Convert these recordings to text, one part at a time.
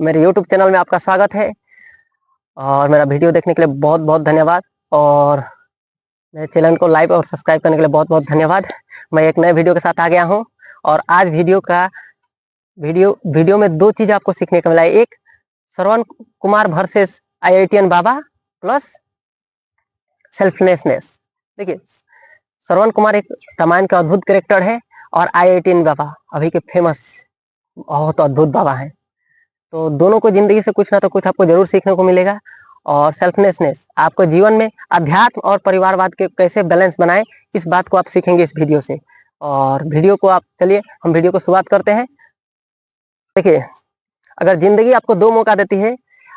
मेरे YouTube channel में आपका स्वागत है और मेरा वीडियो देखने के लिए बहुत बहुत धन्यवाद। और मेरे चैनल को लाइक और सब्सक्राइब करने के लिए बहुत बहुत धन्यवाद। मैं एक नए वीडियो के साथ आ गया हूं और आज वीडियो में दो चीज़ आपको सीखने को मिला है। एक, श्रवण कुमार वर्सेस IITian बाबा प्लस सेल्फलेसनेस। देखिए, श्रवण कुमार एक रामायण का अद्भुत कैरेक्टर है और IITian बाबा अभी के फेमस बहुत अद्भुत बाबा हैं। तो दोनों को जिंदगी से कुछ ना तो कुछ आपको जरूर सीखने को मिलेगा। और सेल्फनेसनेस, आपको जीवन में अध्यात्म और परिवारवाद के कैसे बैलेंस बनाए, इस बात को आप सीखेंगे इस वीडियो से। और वीडियो को चलिए हम वीडियो को शुरुआत करते हैं। देखिए, अगर जिंदगी आपको दो मौका देती है,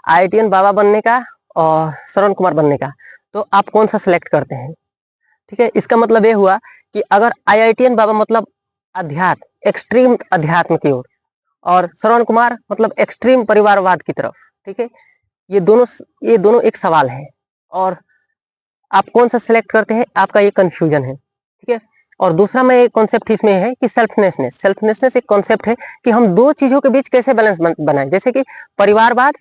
IITian बाबा बनने का और श्रवण कुमार बनने का, तो आप कौन सा सिलेक्ट करते हैं? ठीक है, इसका मतलब ये हुआ कि अगर IITian बाबा मतलब अध्यात्म, एक्सट्रीम अध्यात्म की ओर, और श्रवण कुमार मतलब एक्सट्रीम परिवारवाद की तरफ। ठीक है, ये दोनों एक सवाल है और आप कौन सा सिलेक्ट करते हैं, आपका ये कंफ्यूजन है। ठीक है, और दूसरा में एक कॉन्सेप्ट इसमें है कि सेल्फनेसनेस एक कॉन्सेप्ट है कि हम दो चीजों के बीच कैसे बैलेंस बनाएं, जैसे कि परिवारवाद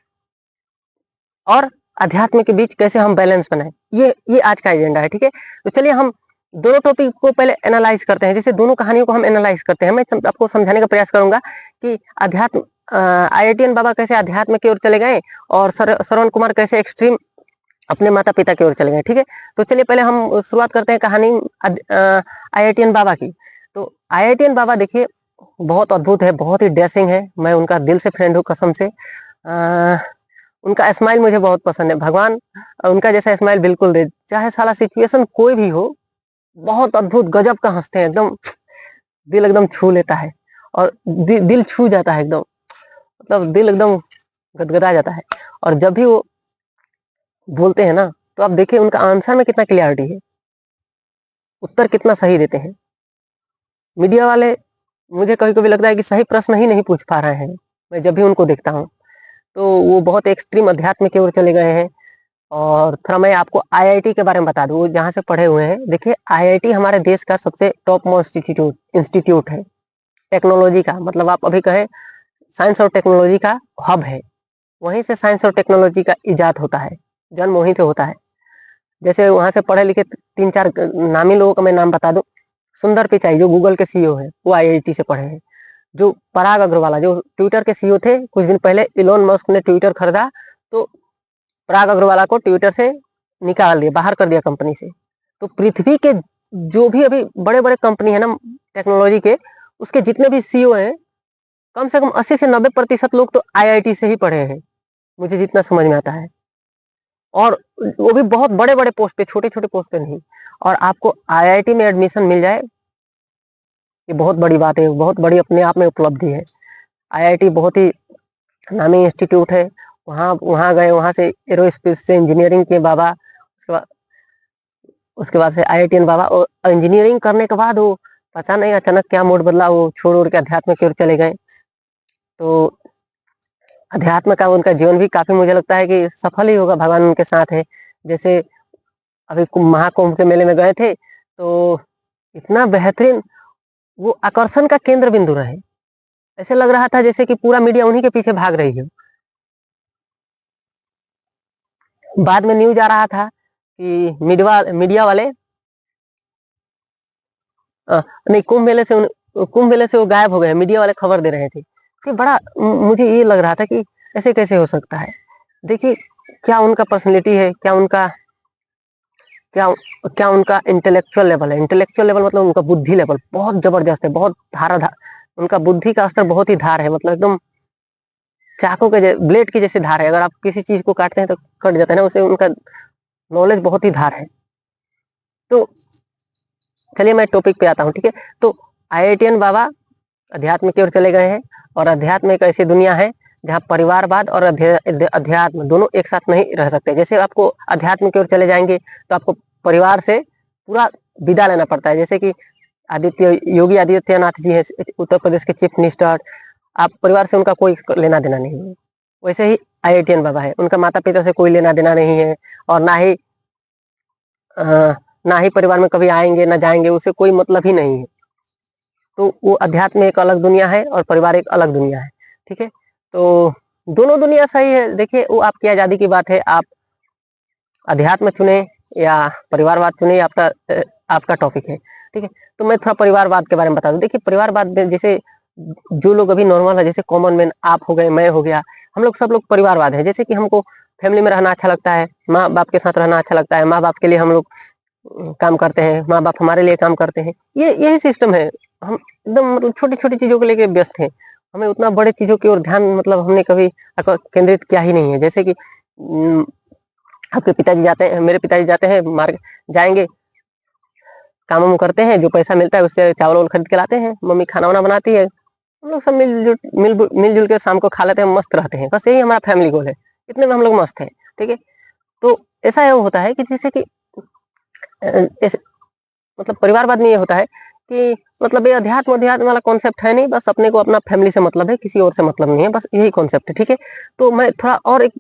और अध्यात्म के बीच कैसे हम बैलेंस बनाएं। ये आज का एजेंडा है। ठीक है, तो चलिए हम दोनों टॉपिक को पहले एनालाइज करते हैं। जैसे दोनों कहानियों को हम एनालाइज करते हैं, मैं आपको समझाने का प्रयास करूंगा कि अध्यात्म IITian बाबा कैसे अध्यात्म की ओर चले गए और श्रवण कुमार कैसे एक्सट्रीम अपने माता पिता की ओर चले गए। ठीक है, तो चलिए पहले हम शुरुआत करते हैं कहानी IITian बाबा की। तो IITian बाबा देखिए बहुत अद्भुत है, बहुत ही डैशिंग है। मैं उनका दिल से फ्रेंड हूँ, कसम से। उनका स्माइल मुझे बहुत पसंद है। भगवान उनका जैसा स्माइल बिल्कुल दे, चाहे साला सिचुएशन कोई भी हो। बहुत अद्भुत गजब का हंसते हैं, एकदम दिल एकदम छू लेता है और दिल छू जाता है एकदम, मतलब दिल एकदम गदगदा जाता है। और जब भी वो बोलते हैं ना, तो आप देखिए उनका आंसर में कितना क्लियरिटी है, उत्तर कितना सही देते हैं। मीडिया वाले मुझे कभी कभी लगता है कि सही प्रश्न ही नहीं पूछ पा रहे हैं। मैं जब भी उनको देखता हूँ तो वो बहुत एक्सट्रीम अध्यात्म की ओर चले गए हैं। और थोड़ा मैं आपको IIT के बारे में बता दूं, वो जहाँ से पढ़े हुए हैं। देखिए, IIT हमारे देश का सबसे टॉप मोस्ट इंस्टीट्यूट है टेक्नोलॉजी का। मतलब आप अभी कहें साइंस और टेक्नोलॉजी का हब है। वहीं से साइंस और टेक्नोलॉजी का इजाद होता है, जन्म वहीं से होता है। जैसे वहां से पढ़े लिखे 3-4 नामी लोगों का मैं नाम बता दूं। सुंदर पिचाई जो गूगल के CEO है, वो IIT से पढ़े हैं। जो पराग अग्रवाल जो ट्विटर के CEO थे, कुछ दिन पहले इलोन मस्क ने ट्विटर खरीदा तो पराग अग्रवाल को ट्विटर से निकाल दिया, बाहर कर दिया कंपनी से। तो पृथ्वी के जो भी अभी बड़े बड़े कंपनी है ना टेक्नोलॉजी के, उसके जितने भी CEO हैं, कम से कम 80 से 90% लोग तो IIT से ही पढ़े हैं, मुझे जितना समझ में आता है। और वो भी बहुत बड़े बड़े पोस्ट पे, छोटे छोटे पोस्ट पे नहीं। और आपको IIT में एडमिशन मिल जाए, ये बहुत बड़ी बात है, बहुत बड़ी अपने आप में उपलब्धि है। IIT बहुत ही नामी इंस्टीट्यूट है। वहाँ वहाँ गए, वहाँ से एरोस्पेस से इंजीनियरिंग किए बाबा। उसके बाद से IITian बाबा, और इंजीनियरिंग करने के बाद वो पता नहीं अचानक क्या मूड बदला, वो छोड़ उड़ के अध्यात्म की ओर चले गए। तो अध्यात्म का उनका जीवन भी काफी, मुझे लगता है कि सफल ही होगा, भगवान उनके साथ है। जैसे अभी महाकुंभ के मेले में गए थे, तो इतना बेहतरीन वो आकर्षण का केंद्र बिंदु रहे। ऐसे लग रहा था जैसे कि पूरा मीडिया उन्हीं के पीछे भाग रही है। बाद में न्यूज आ रहा था कि मीडिया वाले नहीं, कुंभ मेले से वो गायब हो गए, मीडिया वाले खबर दे रहे थे। कि बड़ा मुझे ये लग रहा था कि ऐसे कैसे हो सकता है। देखिए, क्या उनका पर्सनैलिटी है, क्या क्या उनका इंटेलेक्चुअल लेवल है। इंटेलेक्चुअल लेवल मतलब उनका बुद्धि लेवल बहुत जबरदस्त है, बहुत उनका बुद्धि का स्तर बहुत ही धार है। मतलब एकदम चाकू के ब्लेड की जैसे धार है। अगर आप किसी चीज को काटते हैं तो कट जाता है ना, उसे उनका नॉलेज बहुत ही धार है। तो चलिए मैं टॉपिक पे आता हूँ। ठीक है, तो IITian बाबा अध्यात्म की ओर चले गए हैं। और अध्यात्म एक ऐसी दुनिया है जहाँ परिवारवाद और अध्यात्म दोनों एक साथ नहीं रह सकते। जैसे आपको अध्यात्म की ओर चले जाएंगे तो आपको परिवार से पूरा विदा लेना पड़ता है। जैसे कि योगी आदित्यनाथ जी है, उत्तर प्रदेश के चीफ मिनिस्टर। आप परिवार से उनका कोई लेना देना नहीं है। वैसे ही IITian बाबा है, उनका माता पिता से कोई लेना देना नहीं है। और ना ही परिवार में कभी आएंगे ना जाएंगे, उसे कोई मतलब ही नहीं है। तो वो अध्यात्म एक अलग दुनिया है और परिवार एक अलग दुनिया है। ठीक है, तो दोनों दुनिया सही है। देखिए वो आपकी आज़ादी की बात है, आप अध्यात्म चुने या परिवारवाद चुने, आपका टॉपिक है, ठीक है। तो मैं थोड़ा परिवारवाद के बारे में बता दूं। देखिए परिवारवाद में जैसे जो लोग अभी नॉर्मल है, जैसे कॉमन मैन आप हो गए, मैं हो गया, हम लोग सब लोग परिवारवाद है। जैसे कि हमको फैमिली में रहना अच्छा लगता है, माँ बाप के साथ रहना अच्छा लगता है, माँ बाप के लिए हम लोग काम करते हैं, माँ बाप हमारे लिए काम करते हैं, ये यही सिस्टम है। हम एकदम मतलब छोटी छोटी चीजों को लेके व्यस्त हैं, हमें उतना बड़े चीजों की ओर ध्यान मतलब हमने कभी केंद्रित किया ही नहीं है। जैसे कि आपके पिताजी जाते हैं, मेरे पिताजी जाते हैं मार्केट, जाएंगे काम वाम करते हैं, जो पैसा मिलता है उससे चावल वावल खरीद के लाते हैं, मम्मी खाना वाना बनाती है, हम लोग सब मिलजुल के शाम को खा लेते हैं, मस्त रहते हैं। बस यही हमारा फैमिली गोल है, इतने में हम लोग मस्त हैं, ठीक है। तो ऐसा होता है कि जैसे कि ऐसे मतलब परिवारवाद में ये होता है कि मतलब ये अध्यात्म अध्यात्म वाला कॉन्सेप्ट है नहीं, बस अपने को अपना फैमिली से मतलब है, किसी और से मतलब नहीं है, बस यही कॉन्सेप्ट है, ठीक है। तो मैं थोड़ा और एक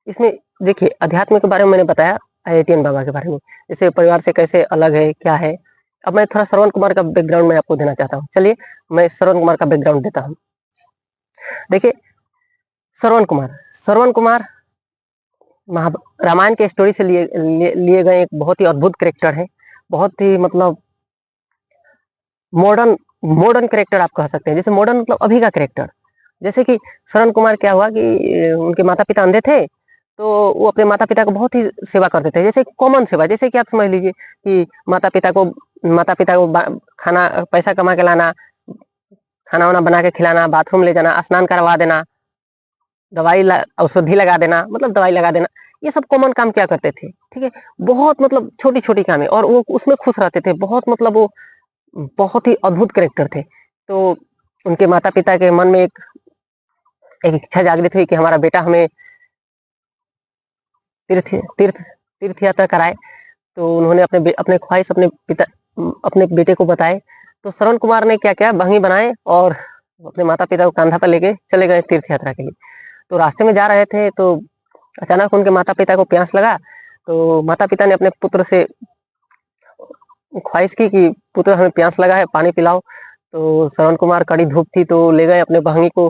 इसमें देखिए अध्यात्म के बारे में मैंने बताया, IITN बाबा के बारे में, जैसे परिवार से कैसे अलग है क्या है। अब मैं थोड़ा श्रवण कुमार का बैकग्राउंड मैं आपको देना चाहता हूँ। चलिए मैं श्रवण कुमार का बैकग्राउंड देता हूँ। देखिए श्रवण कुमार महा रामायण के स्टोरी से लिए गए एक बहुत ही अद्भुत कैरेक्टर है, बहुत ही मतलब मॉडर्न मॉडर्न कैरेक्टर आप कह सकते हैं। जैसे मॉडर्न मतलब अभी का कैरेक्टर। जैसे कि शरण कुमार क्या हुआ कि उनके माता पिता अंधे थे, तो वो अपने माता पिता को बहुत ही सेवा करते थे, जैसे कॉमन सेवा। जैसे कि आप समझ लीजिए कि माता पिता को खाना पैसा कमा के लाना, खाना वाना बना के खिलाना, बाथरूम ले जाना, स्नान करवा देना, औषधि लगा देना, मतलब दवाई लगा देना, ये सब कॉमन काम क्या करते थे, ठीक है। बहुत मतलब छोटी छोटी काम है और वो उसमें खुश रहते थे बहुत, मतलब वो बहुत ही अद्भुत कैरेक्टर थे। तो उनके माता पिता के मन में एक इच्छा जागृत हुई कि हमारा बेटा हमें तीर्थ तीर्थ तीर्थ यात्रा कराए। तो उन्होंने अपने ख्वाहिश अपने बेटे को बताए। तो श्रवण कुमार ने क्या किया, बहंगी बनाए और अपने माता पिता को कंधा पर लेके चले गए तीर्थ यात्रा के लिए। तो रास्ते में जा रहे थे तो अचानक उनके माता पिता को प्यास लगा। तो माता पिता ने अपने पुत्र से ख्वाहिश की कि पुत्र हमें प्यास लगा है, पानी पिलाओ। तो श्रवण कुमार, कड़ी धूप थी तो ले गए अपने बहंगी को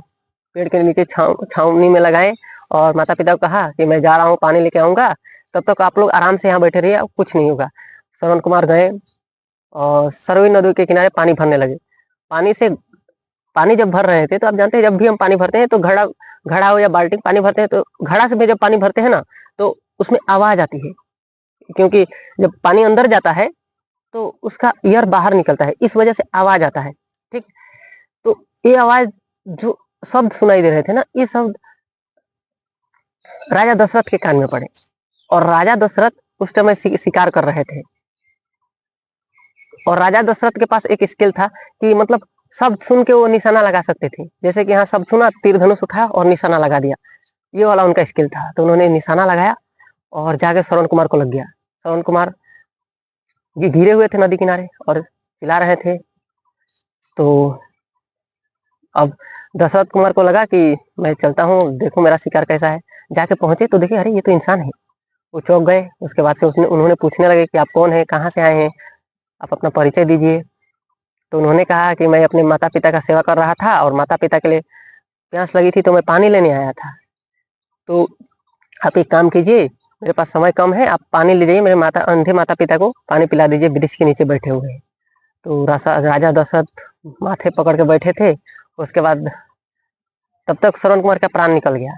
पेड़ के नीचे छावनी में लगाए और माता पिता को कहा कि मैं जा रहा हूँ, पानी लेके आऊंगा, तब तक आप लोग आराम से यहाँ बैठे रहिए, कुछ नहीं होगा। श्रवण कुमार गए और सरयू नदी के किनारे पानी भरने लगे। पानी जब भर रहे थे, तो आप जानते हैं जब भी हम पानी भरते हैं तो घड़ा घड़ा हो या बाल्टी पानी भरते हैं, तो घड़ा से में जब पानी भरते हैं ना, तो उसमें आवाज आती है, क्योंकि जब पानी अंदर जाता है तो उसका एयर बाहर निकलता है, इस वजह से आवाज आता है, ठीक। तो ये आवाज, जो शब्द सुनाई दे रहे थे ना, ये शब्द राजा दशरथ के कान में पड़े। और राजा दशरथ उस समय शिकार कर रहे थे, और राजा दशरथ के पास एक स्किल था कि मतलब शब्द सुन के वो निशाना लगा सकते थे। जैसे कि यहाँ शब्द सुना, तीर धनुष उठाया और निशाना लगा दिया, ये वाला उनका स्किल था। तो उन्होंने निशाना लगाया और जाके श्रवण कुमार को लग गया। श्रवण कुमार जी गिरे हुए थे नदी किनारे और चिल्ला रहे थे। तो अब दशरथ कुमार को लगा कि मैं चलता हूँ, देखो मेरा शिकार कैसा है। जाके पहुंचे तो देखे, अरे ये तो इंसान है। वो चौंक गए। उसके बाद से उन्होंने पूछने लगे कि आप कौन है, कहाँ से आए हैं, आप अपना परिचय दीजिए। तो उन्होंने कहा कि मैं अपने माता पिता का सेवा कर रहा था और माता पिता के लिए प्यास लगी थी तो मैं पानी लेने आया था। तो आप एक काम कीजिए, मेरे पास समय कम है, आप पानी ले जाइए, मेरे अंधे माता पिता को पानी पिला दीजिए, वृक्ष के नीचे बैठे हुए हैं। तो राजा दशरथ माथे पकड़ के बैठे थे। उसके बाद तब तक श्रवण कुमार का प्राण निकल गया।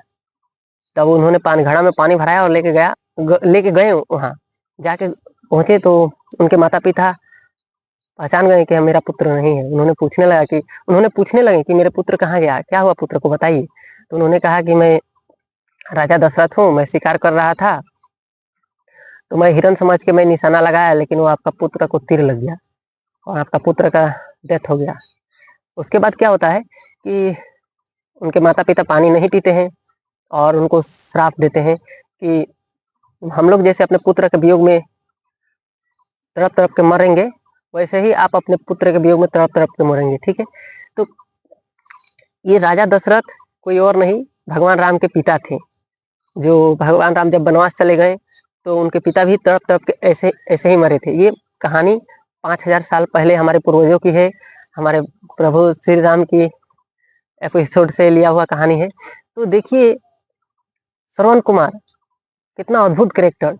तब उन्होंने घड़ा में पानी भराया और लेके गए वहां। जाके पहुंचे तो उनके माता पिता पहचान गए कि मेरा पुत्र नहीं है। उन्होंने पूछने लगे कि मेरे पुत्र कहाँ गया, क्या हुआ पुत्र को, बताइए। तो उन्होंने कहा कि मैं राजा दशरथ हूँ, मैं शिकार कर रहा था, तो मैं हिरन समझ के मैं निशाना लगाया, लेकिन वो आपका पुत्र को तीर लग गया और आपका पुत्र का डेथ हो गया। उसके बाद क्या होता है कि उनके माता पिता पानी नहीं पीते हैं और उनको श्राप देते हैं कि हम लोग जैसे अपने पुत्र के वियोग में तड़प तड़प के मरेंगे, वैसे ही आप अपने पुत्र के वियोग में तड़प तड़प के मरेंगे, ठीक है। तो ये राजा दशरथ कोई और नहीं, भगवान राम के पिता थे। जो भगवान राम जब वनवास चले गए तो उनके पिता भी तड़प तड़प के ऐसे ऐसे ही मरे थे। ये कहानी 5000 साल पहले हमारे पूर्वजों की है, हमारे प्रभु श्री राम की एपिसोड से लिया हुआ कहानी है। तो देखिए श्रवण कुमार कितना अद्भुत कैरेक्टर।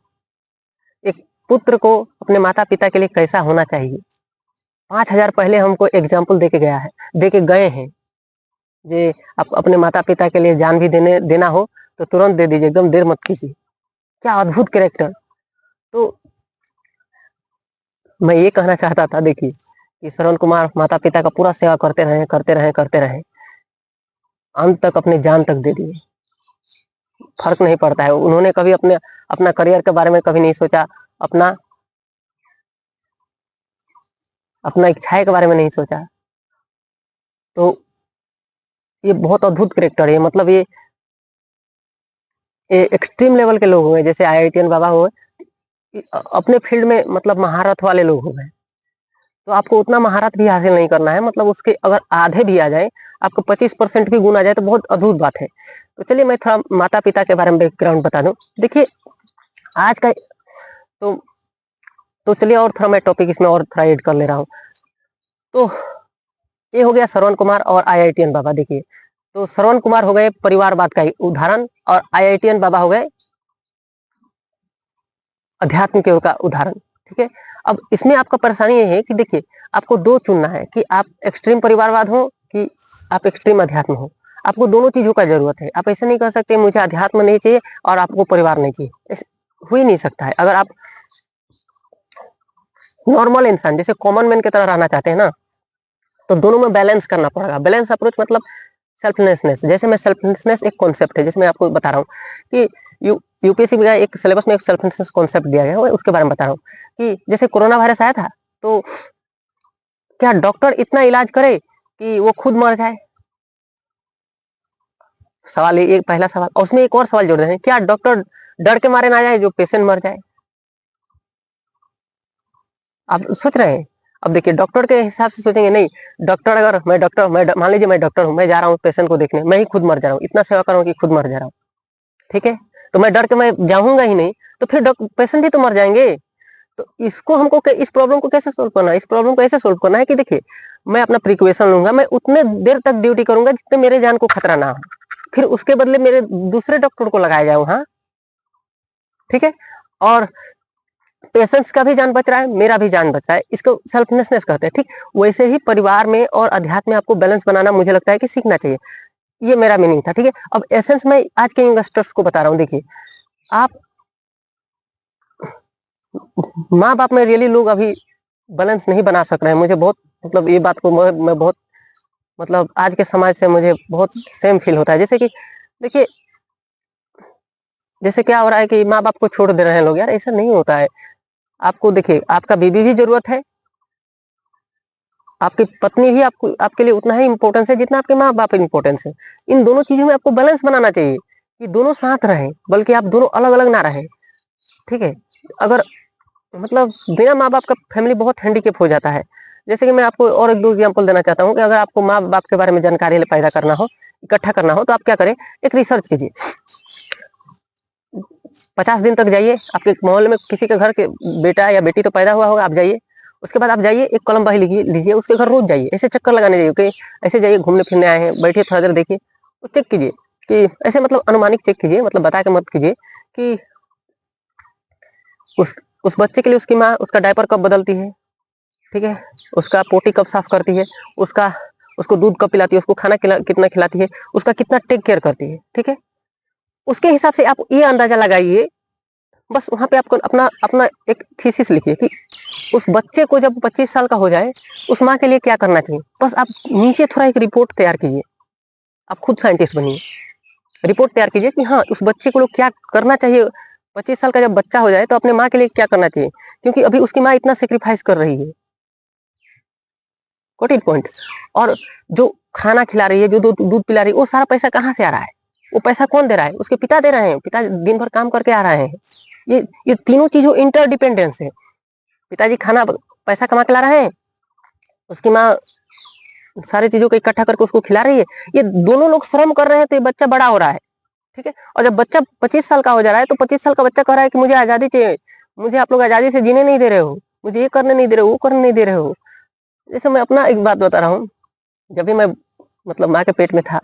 एक पुत्र को अपने माता पिता के लिए कैसा होना चाहिए, 5000 पहले हमको एग्जाम्पल दे के गए हैं। जे आप अपने माता पिता के लिए जान भी देना हो तो तुरंत दे दीजिए, एकदम देर मत कीजिए। क्या अद्भुत कैरेक्टर। तो मैं ये कहना चाहता था, देखिए कि श्रवण कुमार माता पिता का पूरा सेवा करते रहे, अंत तक अपनी जान तक दे दिए, फर्क नहीं पड़ता है। उन्होंने कभी अपना करियर के बारे में कभी नहीं सोचा, अपना इच्छाएं के बारे में नहीं सोचा। तो ये बहुत अद्भुत कैरेक्टर है। मतलब ये एक्सट्रीम लेवल के लोग हुए, जैसे IITN बाबा हुए, अपने फील्ड में मतलब महारत वाले लोग हो गए। तो आपको उतना महारत भी हासिल नहीं करना है, मतलब उसके अगर आधे भी आ जाए, आपको 25% भी गुण आ जाए तो बहुत अद्भुत बात है। तो चलिए मैं थोड़ा माता पिता के बारे में बैकग्राउंड बता दूं। देखिए आज का तो चलिए और थोड़ा मैं टॉपिक इसमें और थोड़ा ऐड कर ले रहा हूँ। तो ये हो गया श्रवण कुमार और IITN बाबा। देखिए तो श्रवण कुमार हो गए परिवारवाद का उदाहरण, और IITN बाबा हो गए अध्यात्म के का उदाहरण। ठीक है, अब इसमें आपका परेशानी ये है कि देखिए आपको दो चुनना है कि आप एक्सट्रीम परिवारवाद हो कि आप एक्सट्रीम अध्यात्म हो। आपको दोनों चीजों का जरूरत है। आप ऐसे नहीं कर सकते मुझे अध्यात्म नहीं चाहिए और आपको परिवार नहीं चाहिए, हो ही नहीं सकता है। अगर आप नॉर्मल इंसान जैसे कॉमन मैन की तरह रहना चाहते हैं ना, तो दोनों में बैलेंस करना पड़ेगा। बैलेंस अप्रोच मतलब सेल्फलेसनेस। जैसे मैं सेल्फलेसनेस एक कॉन्सेप्ट है, जिसमें आपको बता रहा हूँ कि यूपीएससी का एक सिलेबस में एक सेल्फलेसनेस कॉन्सेप्ट दिया गया है, उसके बारे में बता रहा हूँ कि जैसे कोरोना वायरस आया था, तो क्या डॉक्टर इतना इलाज करे कि वो खुद मर जाए? सवाल ये पहला सवाल। और उसमें एक और सवाल जोड़ रहे हैं, क्या डॉक्टर डर के मारे ना जाए जो पेशेंट मर जाए? आप सोच रहे हैं? अब देखिए डॉक्टर के हिसाब से सोचेंगे नहीं, डॉक्टर अगर मैं मान लीजिए मैं डॉक्टर हूँ, मैं जा रहा हूँ पेशेंट को देखने, मैं ही खुद मर जा रहा हूँ, इतना सेवा कर रहा हूँ कि खुद मर जा रहा हूँ। ठीक है, तो मैं डर के मैं जाऊंगा ही नहीं, तो फिर पेशेंट भी तो मर जाएंगे। तो इसको हमको इस प्रॉब्लम को कैसे सोल्व करना है? इस प्रॉब्लम को ऐसे सोल्व करना है कि देखिए मैं अपना प्रिकॉशन लूंगा, मैं उतने देर तक ड्यूटी करूंगा जितने मेरे जान को खतरा ना हो, फिर उसके बदले मेरे दूसरे डॉक्टर को लगाया जाए वहां। ठीक है, और पेशेंट्स का भी जान बच रहा है, मेरा भी जान बच रहा है, इसको सेल्फलेसनेस कहते हैं। ठीक वैसे ही परिवार में और अध्यात्म में आपको बैलेंस बनाना मुझे लगता है कि सीखना चाहिए। ये मेरा मीनिंग था। ठीक है, अब एसेंस में आज के यंगस्टर्स को बता रहा हूँ। देखिए आप माँ बाप में रियली लोग अभी बैलेंस नहीं बना सक रहे हैं। मुझे बहुत मतलब ये बात को मैं बहुत मतलब आज के समाज से मुझे बहुत सेम फील होता है। जैसे कि देखिए जैसे क्या हो रहा है कि माँ बाप को छोड़ दे रहे हैं लोग। यार ऐसा नहीं होता है। आपको देखिए आपका बीबी भी जरूरत है, आपकी पत्नी भी आपको आपके लिए उतना ही इंपॉर्टेंस है जितना आपके माँ बाप इंपॉर्टेंस है। इन दोनों चीजों में आपको बैलेंस बनाना चाहिए कि दोनों साथ रहें, बल्कि आप दोनों अलग अलग ना रहें। ठीक है, अगर मतलब बिना माँ बाप का फैमिली बहुत हैंडीकेप हो जाता है। जैसे कि मैं आपको और एक दो एग्जांपल देना चाहता हूँ कि अगर आपको माँ बाप के बारे में जानकारी पैदा करना हो, इकट्ठा करना हो, तो आप क्या करें, एक रिसर्च कीजिए। 50 दिन तक जाइए, आपके मोहल्ले में किसी के घर के बेटा या बेटी तो पैदा हुआ होगा, आप जाइए। उसके बाद आप जाइए एक कलम बही लीजिए, उसके घर रोज जाइए, ऐसे चक्कर लगाने जाइए कि ऐसे जाइए घूमने फिरने आए हैं, बैठिए थोड़ा देर देखिए, चेक कीजिए कि ऐसे मतलब अनुमानिक चेक कीजिए, मतलब बता के मत कीजिए कि उस बच्चे के लिए उसकी माँ उसका डायपर कब बदलती है, ठीक है, उसका पोटी कब साफ करती है, उसका उसको दूध कब पिलाती है, उसको खाना कितना खिलाती है, उसका कितना टेक केयर करती है। ठीक है, उसके हिसाब से आप ये अंदाजा लगाइए। बस वहां पे आपको अपना अपना एक थीसिस लिखिए कि उस बच्चे को जब 25 साल का हो जाए उस माँ के लिए क्या करना चाहिए। बस आप नीचे थोड़ा एक रिपोर्ट तैयार कीजिए, आप खुद साइंटिस्ट बनिए, रिपोर्ट तैयार कीजिए कि हाँ उस बच्चे को लोग क्या करना चाहिए। 25 साल का जब बच्चा हो जाए तो अपने माँ के लिए क्या करना चाहिए, क्योंकि अभी उसकी माँ इतना सेक्रीफाइस कर रही है। Got it point. और जो खाना खिला रही है, जो दूध पिला रही है, वो सारा पैसा कहाँ से आ रहा है? वो पैसा कौन दे रहा है? उसके पिता दे रहे हैं। पिता दिन भर काम करके आ रहे हैं। ये तीनों चीजों इंटरडिपेंडेंस है। पिताजी खाना पैसा कमा के ला रहे हैं, उसकी माँ सारी चीजों को इकट्ठा करके उसको खिला रही है। ये दोनों लोग श्रम कर रहे हैं तो ये बच्चा बड़ा हो रहा है। ठीक है, और जब बच्चा 25 साल का हो जा रहा है तो 25 साल का बच्चा कह रहा है कि मुझे आजादी चाहिए, मुझे आप लोग आजादी से जीने नहीं दे रहे हो, मुझे ये करने नहीं दे रहे हो, वो करने नहीं दे रहे हो। जैसे मैं अपना एक बात बता रहा हूँ, जब भी मैं मतलब माँ के पेट में था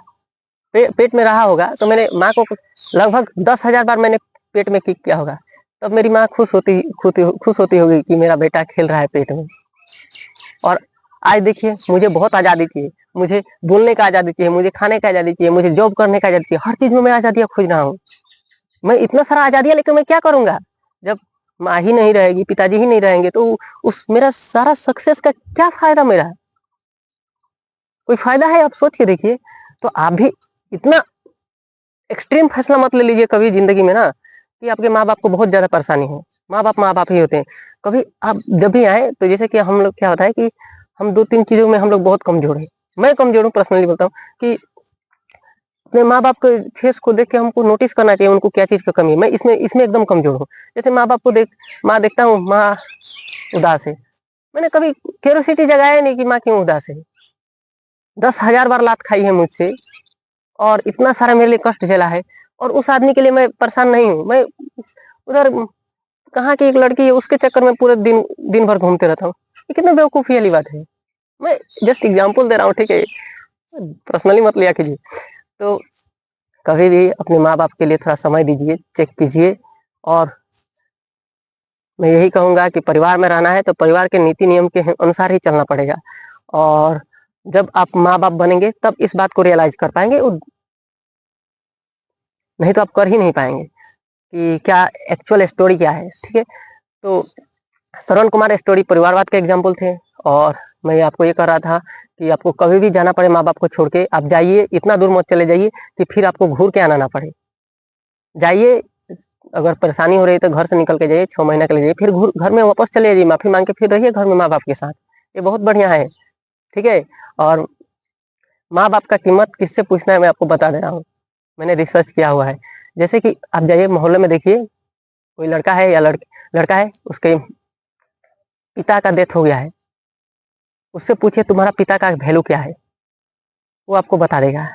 पेट में रहा होगा तो मैंने माँ को लगभग 10,000 बार मैंने पेट में किक किया होगा, तब मेरी माँ खुश होती होगी कि मेरा बेटा खेल रहा है पेट में। और आज देखिए मुझे बहुत आज़ादी चाहिए, मुझे बोलने का आज़ादी चाहिए, मुझे खाने का आज़ादी चाहिए, मुझे जॉब करने का आज़ादी चाहिए, हर चीज़ में मैं आज़ादियाँ खोज रहा हूँ। मैं इतना सारा आज़ादियाँ लेकर मैं क्या करूँगा? जब माँ ही नहीं रहेगी, पिताजी ही नहीं रहेंगे तो उस मेरा सारा सक्सेस का क्या फ़ायदा मेरा? कोई फ़ायदा है? आप सोच के देखिए। तो आप भी इतना एक्सट्रीम फैसला मत ले लीजिए कभी ज़िंदगी में ना, कि आपके माँ-बाप को बहुत ज़्यादा परेशानी हो। माँ-बाप ही होते हैं। कभी आप जब भी आए तो जैसे कि हम लोग क्या होता है कि हम 2-3 चीज़ों में हम लोग बहुत कमज़ोर हैं। मैं कमज़ोर हूँ, पर्सनली बोलता हूँ कि अपने माँ-बाप के फेस को देख के हमको नोटिस करना चाहिए उनको क्या चीज़ की कमी है। मैं इसमें एकदम कमज़ोर हूँ। जैसे माँ-बाप को माँ देखता हूँ, माँ उदास है। मैंने कभी क्यूरियोसिटी जगाया नहीं कि माँ क्यों उदास है? 10,000 बार लात खाई है मुझसे और इतना सारा मेरे लिए कष्ट झेला है और उस आदमी के लिए मैं परेशान नहीं हूँ। मैं उधर कहाँ की एक लड़की है उसके चक्कर में पूरे दिन भर घूमते रहता हूँ। ये कितना बेवकूफ़ी वाली बात है। मैं जस्ट एग्ज़ाम्पल दे रहा हूँ, ठीक है? पर्सनली मत लिया कीजिए। तो कभी भी अपने माँ-बाप के लिए थोड़ा समय दीजिए, चेक कीजिए और मैं यही कहूँगा कि परिवार में रहना है तो परिवार के नीति नियम के अनुसार ही चलना पड़ेगा। और जब आप माँ-बाप बनेंगे तब इस बात को रियलाइज़ कर पाएँगे नहीं तो आप कर ही नहीं पाएँगे कि क्या एक्चुअल स्टोरी क्या है, ठीक है? तो श्रवण कुमार स्टोरी परिवारवाद के एग्जाम्पल थे और मैं आपको ये कह रहा था कि आपको कभी भी जाना पड़े माँ-बाप को छोड़ के आप जाइए, इतना दूर मत चले जाइए कि फिर आपको घूर के आना ना पड़े। जाइए, अगर परेशानी हो रही है तो घर से निकल के जाइए, 6 महीने के लिए जाइए, फिर घर में वापस चले जाइए, माफ़ी माँग के फिर रहिए घर में माँ-बाप के साथ। ये बहुत बढ़िया है, ठीक है? और माँ-बाप का कीमत किससे पूछना है मैं आपको बता दे रहा हूँ। मैंने रिसर्च किया हुआ है। जैसे कि आप जाइए मोहल्ले में देखिए, कोई लड़का है या लड़का है, उसके पिता का डेथ हो गया है। उससे पूछिए तुम्हारा पिता का वैल्यू क्या है? वो आपको बता देगा।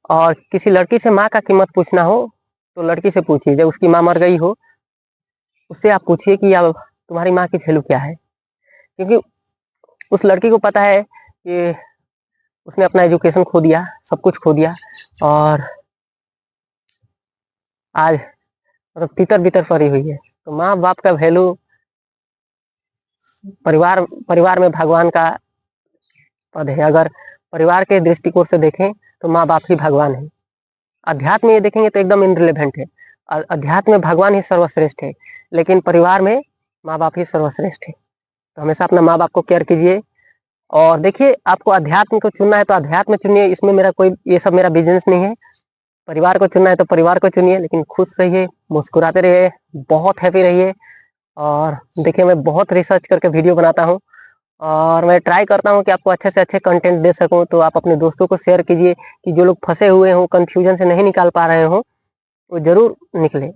और किसी लड़की से माँ का कीमत पूछना हो, तो लड़की से पूछिए, जब उसकी माँ मर गई हो, उससे आप पूछिए कि अब तुम्हारी माँ की वैल्यू क्या है? क्योंकि उस लड़की को पता है कि उसने अपना एजुकेशन खो दिया, सब कुछ खो दिया और आज मतलब तितर-बितर पड़ी हुई है। तो माँ-बाप का वैल्यू परिवार में भगवान का पद है। अगर परिवार के दृष्टिकोण से देखें, तो माँ-बाप ही भगवान हैं। अध्यात्म में ये देखेंगे तो एकदम इर्रेलेवेंट है। अध्यात्म में भगवान ही सर्वश्रेष्ठ है, लेकिन परिवार में माँ-बाप ही सर्वश्रेष्ठ है। तो हमेशा अपना माँ-बाप को केयर कीजिए और देखिए आपको अध्यात्म को चुनना है तो अध्यात्म चुनिए, इसमें मेरा कोई ये सब मेरा बिज़नेस नहीं है। परिवार को चुनना है तो परिवार को चुनिए, लेकिन खुश रहिए, मुस्कुराते रहिए, बहुत हैप्पी रहिए। और देखिए मैं बहुत रिसर्च करके वीडियो बनाता हूँ और मैं ट्राई करता हूँ कि आपको अच्छे से अच्छे कंटेंट दे सकूँ, तो आप अपने दोस्तों को शेयर कीजिए कि जो लोग फँसे हुए हों, कन्फ्यूजन से नहीं निकाल पा रहे हों, वो ज़रूर निकलें।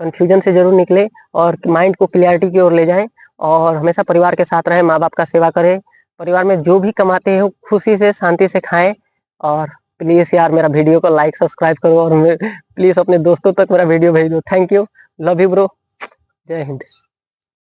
कन्फ्यूजन से ज़रूर निकलें और माइंड को क्लैरिटी की ओर ले जाएँ और हमेशा परिवार के साथ रहें, माँ-बाप का सेवा करें। परिवार में जो भी कमाते हो, खुशी से, शांति से खाएँ और प्लीज़ यार मेरा वीडियो को लाइक, सब्सक्राइब करो और प्लीज़ अपने दोस्तों तक मेरा वीडियो भेज दो। Thank you. Love you bro. जय हिंद।